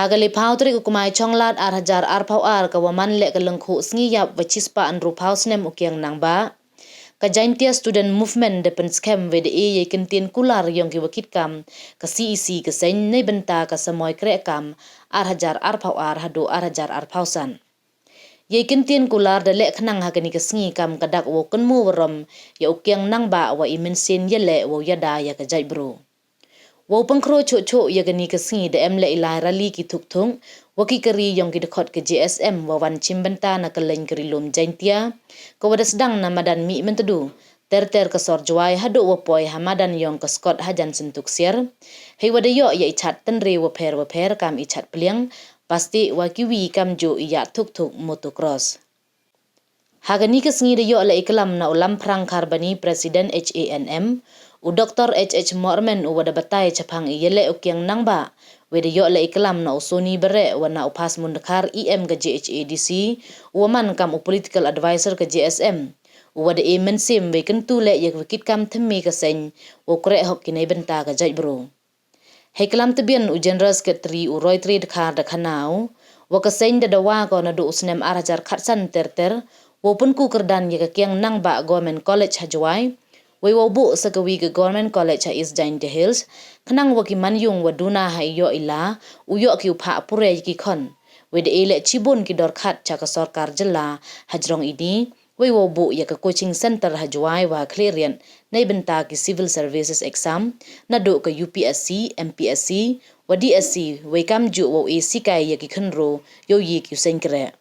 Hagale pautri ukumai chonglat hajar arpau kawaman lek kelengku ngiyap wacispa anru pausnem ukiang nangba. Kajaintia student movement depen scam VDE ye kentin kular yang kiwakit kam ke CEC ke sen nei benta ke semoy krek kam hajar arpau hadu hajar arpausan. Ye kentin kular de lek kenang hagani ke sngi kam kadak wo kenmu warom ya ukiang nangba wa imensin yele wo yada ya kajai bro. Wo pengkro cuk ya gani ke sngi de emle ilai rali ki thukthung waki keri yang ki dekot ke JSM wawan cimbenta na keleng keri lum jaintia ko wada sedang na madan mi mentedu ter kesor juai hadu wapoi hamadan yang ke skot hajan sentuk sier hei wada yo ya ichat tenre waper kam ichat peliang pasti wakiwi kam jo iya thuk motocross. Hagani ke sngi de yo la iklam na ulam prang karbani presiden HANM u Dr. HH Mormen u wada batai capang iyele ukiang nangba wede yo la iklam na usoni bere wana upas mundakar EM ke JHADC uwaman kam u political advisor ke JSM u wada mensim we kentu le yak wikit kam themi ke sen u kre hok kinai benta ke jai bro. Heklam tebian u general secretary u Roy Trade Khar da khanau wa ke sen da dawa ko na du usnem arajar khatsan ter wo pun ku kerdan yak kiang nangba government college hajwai we wo bu sakawi ke government college ha is Jain Hills khnang waki manyung waduna ha yo ila uyo ki upha pure ki khon we de ele chibun ki dor khat cha ka sarkar jilla hajrong ini we wo bu ya ka coaching center hajwai wa clearance nei benta ki civil services exam na do ka UPSC MPSC wa DSC we kam ju wo e sikai ya ki khnro yo yi ki senkre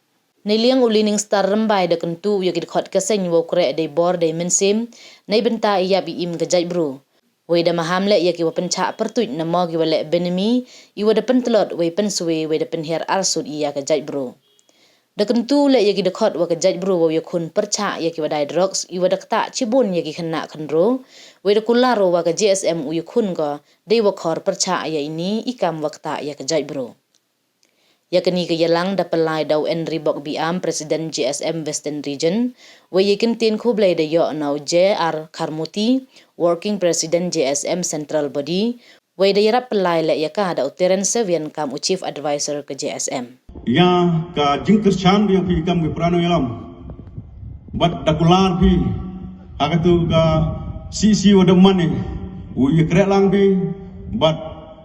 Niliang ulining star rembai da kentu ya ki khot ka sen wo kre de bor de mensim nei benta iya bi im gajai bro we da mahamle ya ki wapencha pertuit na mo ki wale benemi i wada pentlot we penswe we da penher arsud iya gajai bro da kentu le ya ki da khot wa gajai bro wo ya khun percha ya ki wadai drugs i wada kta chibun ya ki khna khanro we da kularo wa ga JSM u khun go de wa khor percha ya ini ikam wakta ya gajai bro. Yakni ke yalang da pelai dau Henry Bok Biam Presiden JSM Western Region we yakin tin khublai da yo nau JR Karmuti Working President JSM Central Body we da yarap pelai le yaka da uteren sevian kam Chief Advisor ke JSM ya ka jingkir chan yang pi kam ke prano yalam bat dakular pi agatu ka CC wada mane u ye lang pi bat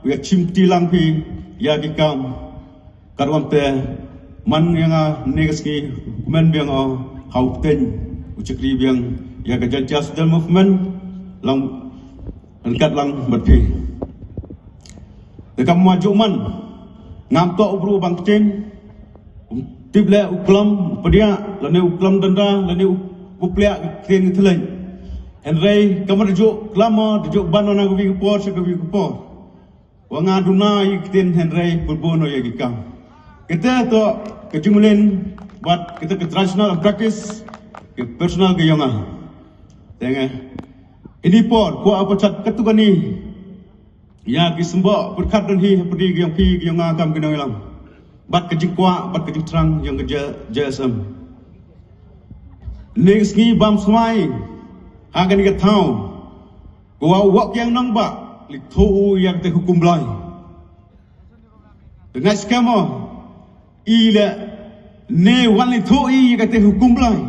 we chimti lang pi ya ki kam karwan te man yang negas ki men biang hauten ucakri biang ya ka jas del movement lang angkat lang berpi dekam maju man ngam to ubru bang chen tible uklam pedia lane uklam danda lane uplea keng thlen en rei kamar jo klama jo banana ko wi por se ko wi por wanga dunai kiten en rei purbono ya gikam kita to kejumulen buat kita ke traditional practice ke personal ke yonga tengah ini por ko apa cat ketugani ya ki sembo berkat dan hi pedi yang pi yonga kam kena ilam bat ke jikwa bat ke terang yang kerja JSM next ni bam smai akan ke tau ko wak yang nang ba li thu yang te hukum lai dengan skema ila ne wali thoi kate hukum lai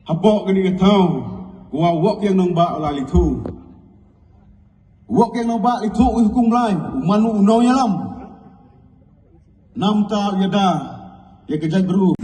habok ni ka thau wa wok yang nong ba la li thu wok yang nong ba li thu hukum lai manu no yalam nam ta yada ya kejai bro